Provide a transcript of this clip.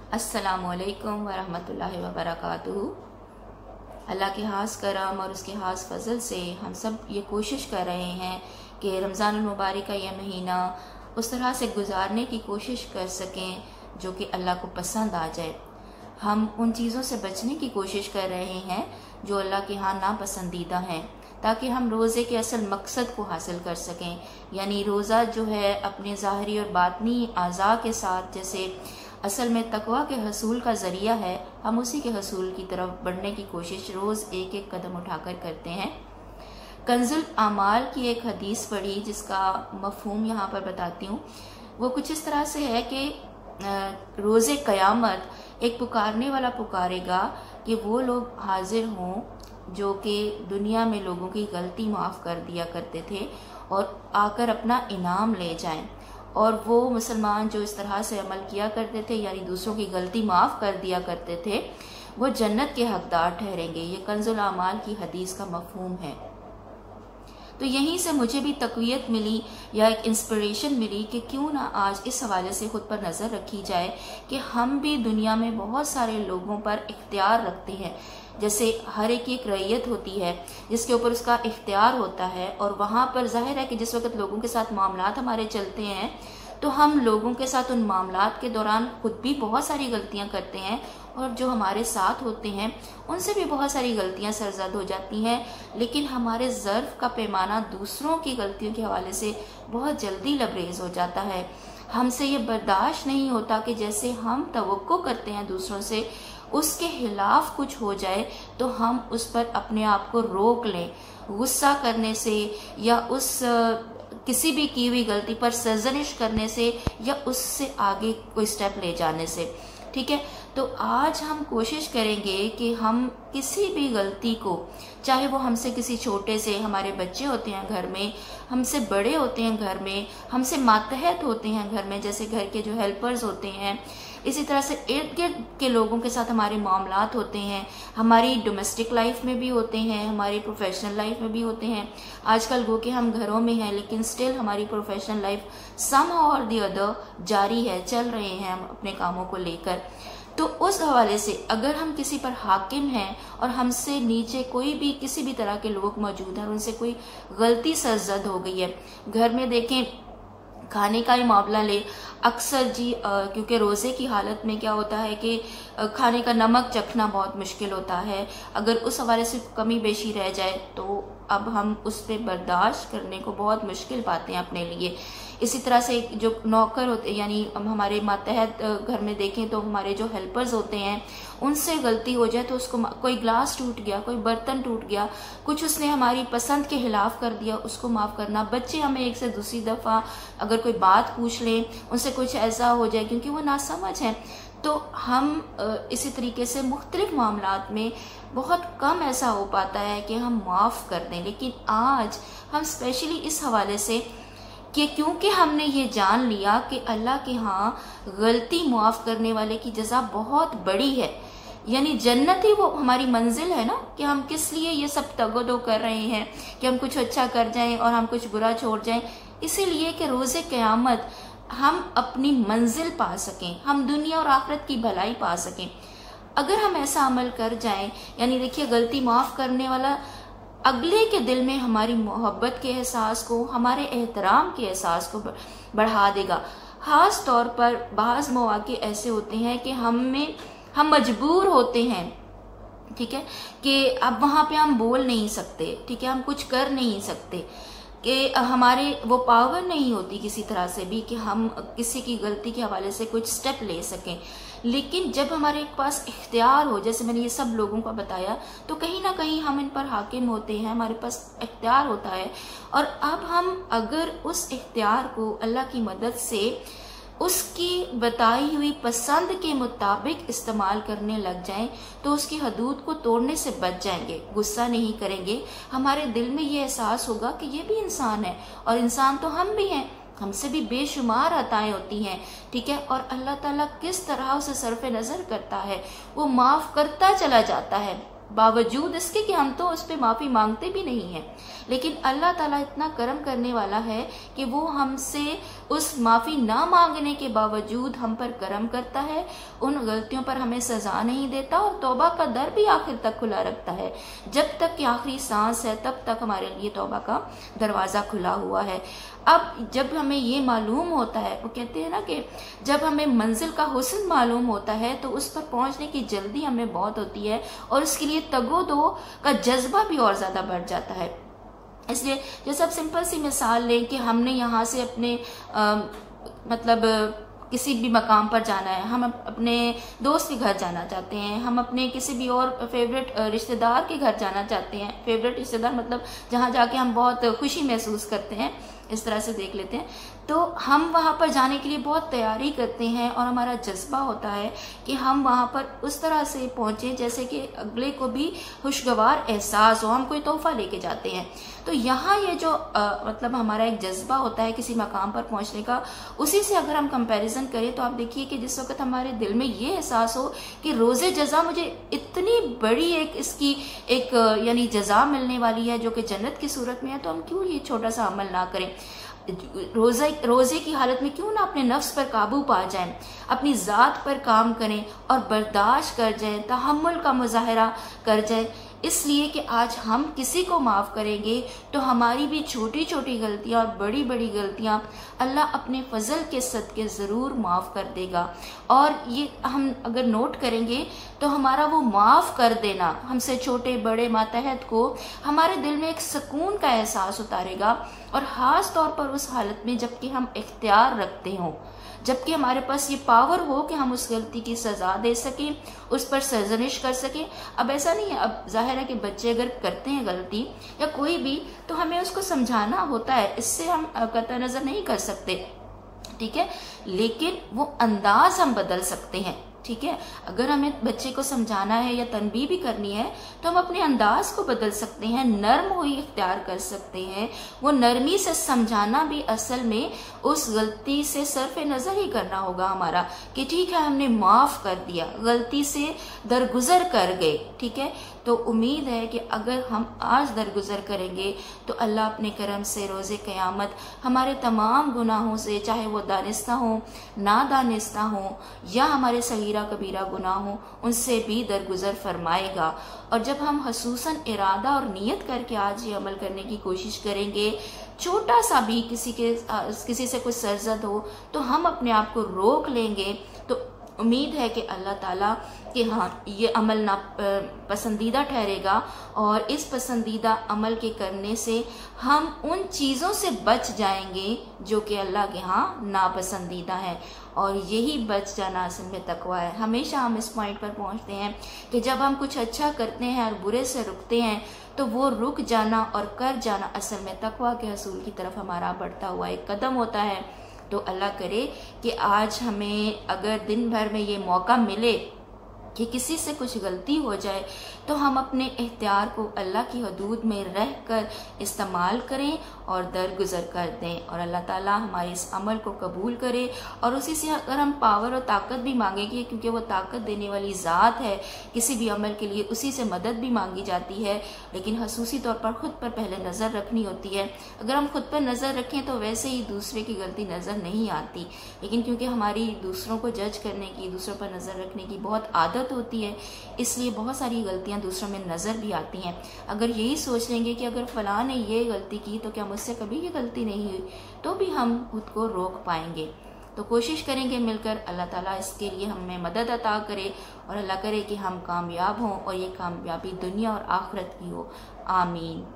अस्सलामुअलैकुम वरहमतुल्लाहि वबरकातुहू। अल्लाह के खास करम और उसके खास फजल से हम सब ये कोशिश कर रहे हैं कि रमज़ान मुबारक का यह महीना उस तरह से गुजारने की कोशिश कर सकें जो कि अल्लाह को पसंद आ जाए। हम उन चीज़ों से बचने की कोशिश कर रहे हैं जो अल्लाह के यहाँ नापसंदीदा हैं, ताकि हम रोज़े के असल मकसद को हासिल कर सकें। यानी रोज़ा जो है अपने ज़ाहरी और बातनी आज़ा के साथ जैसे असल में तकवा के हसूल का ज़रिया है, हम उसी के हसूल की तरफ बढ़ने की कोशिश रोज़ एक एक कदम उठाकर करते हैं। कंजुल आमाल की एक हदीस पढ़ी जिसका मफहूम यहाँ पर बताती हूँ। वो कुछ इस तरह से है कि रोज़े क़यामत एक पुकारने वाला पुकारेगा कि वो लोग हाजिर हों जो कि दुनिया में लोगों की गलती माफ़ कर दिया करते थे और आकर अपना इनाम ले जाएं। और वो मुसलमान जो इस तरह से अमल किया करते थे यानी दूसरों की गलती माफ़ कर दिया करते थे, वो जन्नत के हकदार ठहरेंगे। ये कंजुल आमाल की हदीस का मफहूम है। तो यहीं से मुझे भी तक़वियत मिली या एक इंस्पिरेशन मिली कि क्यों ना आज इस हवाले से ख़ुद पर नज़र रखी जाए कि हम भी दुनिया में बहुत सारे लोगों पर इख्तियार रखते हैं। जैसे हर एक की एक रैयत होती है जिसके ऊपर उसका इख्तियार होता है, और वहाँ पर जाहिर है कि जिस वक्त लोगों के साथ मामलात हमारे चलते हैं तो हम लोगों के साथ उन मामलात के दौरान खुद भी बहुत सारी गलतियाँ करते हैं, और जो हमारे साथ होते हैं उनसे भी बहुत सारी गलतियाँ सरजद हो जाती हैं। लेकिन हमारे ज़र्फ़ का पैमाना दूसरों की गलतियों के हवाले से बहुत जल्दी लबरेज हो जाता है। हमसे ये बर्दाश्त नहीं होता कि जैसे हम तवक्को करते हैं दूसरों से उसके खिलाफ कुछ हो जाए तो हम उस पर अपने आप को रोक लें, गुस्सा करने से या उस किसी भी की हुई गलती पर सरजनिश करने से या उससे आगे कोई स्टेप ले जाने से। ठीक है, तो आज हम कोशिश करेंगे कि हम किसी भी गलती को, चाहे वो हमसे किसी छोटे से, हमारे बच्चे होते हैं घर में, हमसे बड़े होते हैं घर में, हमसे मातहत होते हैं घर में जैसे घर के जो हेल्पर्स होते हैं, इसी तरह से इर्द गिर्द के लोगों के साथ हमारे मामलात होते हैं, हमारी डोमेस्टिक लाइफ में भी होते हैं, हमारी प्रोफेशनल लाइफ में भी होते हैं। आजकल वो कि हम घरों में हैं लेकिन स्टिल हमारी प्रोफेशनल लाइफ समहाउ और द अदर जारी है, चल रहे हैं हम अपने कामों को लेकर। तो उस हवाले से अगर हम किसी पर हाकिम हैं और हमसे नीचे कोई भी किसी भी तरह के लोग मौजूद हैं, उनसे कोई गलती सरजद हो गई है, घर में देखें खाने का ही मामला ले, अक्सर जी क्योंकि रोज़े की हालत में क्या होता है कि खाने का नमक चखना बहुत मुश्किल होता है। अगर उस हवाले से कमी बेशी रह जाए तो अब हम उस पर बर्दाश्त करने को बहुत मुश्किल पाते हैं अपने लिए। इसी तरह से जो नौकर होते यानी हमारे मातहत घर में देखें तो हमारे जो हेल्पर्स होते हैं उनसे गलती हो जाए तो उसको कोई ग्लास टूट गया, कोई बर्तन टूट गया, कुछ उसने हमारी पसंद के खिलाफ कर दिया, उसको माफ़ करना। बच्चे हमें एक से दूसरी दफ़ा अगर कोई बात पूछ लें, उनसे कुछ ऐसा हो जाए क्योंकि वो नासमझ हैं, तो हम इसी तरीके से मुख्तलिफ मामलात में बहुत कम ऐसा हो पाता है कि हम माफ़ कर दें। लेकिन आज हम स्पेशली इस हवाले से कि क्योंकि हमने ये जान लिया कि अल्लाह के यहाँ गलती माफ़ करने वाले की जज़ा बहुत बड़ी है, यानी जन्नत ही वो हमारी मंजिल है ना, कि हम किस लिए ये सब तगदो कर रहे हैं कि हम कुछ अच्छा कर जाएं और हम कुछ बुरा छोड़ जाएं, इसीलिए कि रोज़े क़यामत हम अपनी मंजिल पा सकें, हम दुनिया और आखिरत की भलाई पा सकें। अगर हम ऐसा अमल कर जाएं, यानी देखिए गलती माफ़ करने वाला अगले के दिल में हमारी मोहब्बत के एहसास को, हमारे एहतराम के एहसास को बढ़ा देगा। ख़ास तौर पर बाज़ मौक़े ऐसे होते हैं कि हम मजबूर होते हैं, ठीक है, कि अब वहाँ पे हम बोल नहीं सकते, ठीक है, हम कुछ कर नहीं सकते, कि हमारे वो पावर नहीं होती किसी तरह से भी कि हम किसी की गलती के हवाले से कुछ स्टेप ले सकें। लेकिन जब हमारे पास इख्तियार हो, जैसे मैंने ये सब लोगों को बताया, तो कहीं ना कहीं हम इन पर हाकिम होते हैं, हमारे पास इख्तियार होता है। और अब हम अगर उस इख्तियार को अल्लाह की मदद से उसकी बताई हुई पसंद के मुताबिक इस्तेमाल करने लग जाएं तो उसकी हदूद को तोड़ने से बच जाएंगे, गुस्सा नहीं करेंगे। हमारे दिल में ये एहसास होगा कि ये भी इंसान है और इंसान तो हम भी हैं, हमसे भी बेशुमार अताएं होती हैं, ठीक है, और अल्लाह ताला किस तरह उसे सरफ़े नज़र करता है, वो माफ़ करता चला जाता है। बावजूद इसके कि हम तो उस पर माफ़ी मांगते भी नहीं हैं, लेकिन अल्लाह ताला इतना करम करने वाला है कि वो हमसे उस माफ़ी ना मांगने के बावजूद हम पर करम करता है, उन गलतियों पर हमें सज़ा नहीं देता और तौबा का दर भी आखिर तक खुला रखता है। जब तक कि आखिरी सांस है तब तक हमारे लिए तौबा का दरवाज़ा खुला हुआ है। अब जब हमें ये मालूम होता है, वो कहते हैं ना कि जब हमें मंजिल का हुस्न मालूम होता है तो उस पर पहुंचने की जल्दी हमें बहुत होती है और उसके लिए तगो-दो का जज्बा भी और ज़्यादा बढ़ जाता है। इसलिए जैसे अब सिंपल सी मिसाल लें कि हमने यहाँ से अपने मतलब किसी भी मकाम पर जाना है, हम अपने दोस्त के घर जाना चाहते हैं, हम अपने किसी भी और फेवरेट रिश्तेदार के घर जाना चाहते हैं। फेवरेट रिश्तेदार मतलब जहाँ जाके हम बहुत खुशी महसूस करते हैं, इस तरह से देख लेते हैं। तो हम वहाँ पर जाने के लिए बहुत तैयारी करते हैं और हमारा जज्बा होता है कि हम वहाँ पर उस तरह से पहुँचें जैसे कि अगले को भी खुशगवार एहसास हो, हम कोई तोहफा लेके जाते हैं। तो यहाँ ये जो मतलब हमारा एक जज्बा होता है किसी मकाम पर पहुँचने का, उसी से अगर हम कंपैरिजन करें तो आप देखिए कि जिस वक्त हमारे दिल में ये एहसास हो कि रोज़े जज़ा मुझे इतनी बड़ी एक इसकी एक यानी जज़ा मिलने वाली है जो कि जन्नत की सूरत में है, तो हम क्यों ये छोटा सा अमल ना करें। रोज़े की हालत में क्यों ना अपने नफ्स पर काबू पा जाएं, अपनी ज़ात पर काम करें और बर्दाश्त कर जाएं, तहम्मुल का मुजाहरा कर जाएं। इसलिए कि आज हम किसी को माफ़ करेंगे तो हमारी भी छोटी छोटी गलतियां और बड़ी बड़ी गलतियां अल्लाह अपने फजल के सदके ज़रूर माफ़ कर देगा। और ये हम अगर नोट करेंगे तो हमारा वो माफ़ कर देना हमसे छोटे बड़े मातहत को हमारे दिल में एक सुकून का एहसास उतारेगा, और ख़ास तौर पर उस हालत में जबकि हम इख्तियार रखते हों, जबकि हमारे पास ये पावर हो कि हम उस गलती की सज़ा दे सकें, उस पर सरजनिश कर सकें। अब ऐसा नहीं है, अब जाहिर है कि बच्चे अगर करते हैं गलती या कोई भी, तो हमें उसको समझाना होता है, इससे हम कतई नज़र नहीं कर सकते, ठीक है, लेकिन वो अंदाज हम बदल सकते हैं। ठीक है, अगर हमें बच्चे को समझाना है या तनबीह भी करनी है तो हम अपने अंदाज को बदल सकते हैं, नर्म हुई इख्तियार कर सकते हैं। वो नरमी से समझाना भी असल में उस गलती से सरफ नज़र ही करना होगा हमारा कि ठीक है हमने माफ़ कर दिया, गलती से दरगुजर कर गए। ठीक है, तो उम्मीद है कि अगर हम आज दरगुजर करेंगे तो अल्लाह अपने करम से रोज़े क़यामत हमारे तमाम गुनाहों से, चाहे वो दानिस्ता हो ना दानिस्ता हो या हमारे सगीरा कबीरा गुनाह हो, उनसे भी दरगुजर फरमाएगा। और जब हम हसूसन इरादा और नियत करके आज ये अमल करने की कोशिश करेंगे, छोटा सा भी किसी से कुछ सरजद हो तो हम अपने आप को रोक लेंगे, तो उम्मीद है कि अल्लाह ताला कि हाँ ये अमल ना पसंदीदा ठहरेगा, और इस पसंदीदा अमल के करने से हम उन चीज़ों से बच जाएंगे जो कि अल्लाह के यहाँ नापसंदीदा है। और यही बच जाना असल में तकवा है। हमेशा हम इस पॉइंट पर पहुँचते हैं कि जब हम कुछ अच्छा करते हैं और बुरे से रुकते हैं तो वो रुक जाना और कर जाना असल में तकवा के हसूल की तरफ हमारा बढ़ता हुआ एक कदम होता है। तो अल्लाह करे कि आज हमें अगर दिन भर में ये मौका मिले कि किसी से कुछ गलती हो जाए तो हम अपने इख्तियार को अल्लाह की हदूद में रह कर इस्तेमाल करें और दरगुजर कर दें, और अल्लाह ताला हमारे इस अमल को कबूल करे। और उसी से अगर हम पावर और ताकत भी मांगेंगे, क्योंकि वो ताकत देने वाली ज़ात है, किसी भी अमल के लिए उसी से मदद भी मांगी जाती है, लेकिन खसूसी तौर पर ख़ुद पर पहले नज़र रखनी होती है। अगर हम खुद पर नज़र रखें तो वैसे ही दूसरे की गलती नज़र नहीं आती, लेकिन क्योंकि हमारी दूसरों को जज करने की, दूसरों पर नज़र रखने की बहुत आदत होती है, इसलिए बहुत सारी गलतियां दूसरों में नज़र भी आती हैं। अगर यही सोच लेंगे कि अगर फ़लाँ ने ये गलती की तो क्या मुझसे कभी ये गलती नहीं हुई, तो भी हम खुद को रोक पाएंगे। तो कोशिश करेंगे मिलकर, अल्लाह ताला इसके लिए हमें मदद अता करे और अल्लाह करे कि हम कामयाब हों और ये कामयाबी दुनिया और आखिरत की हो। आमीन।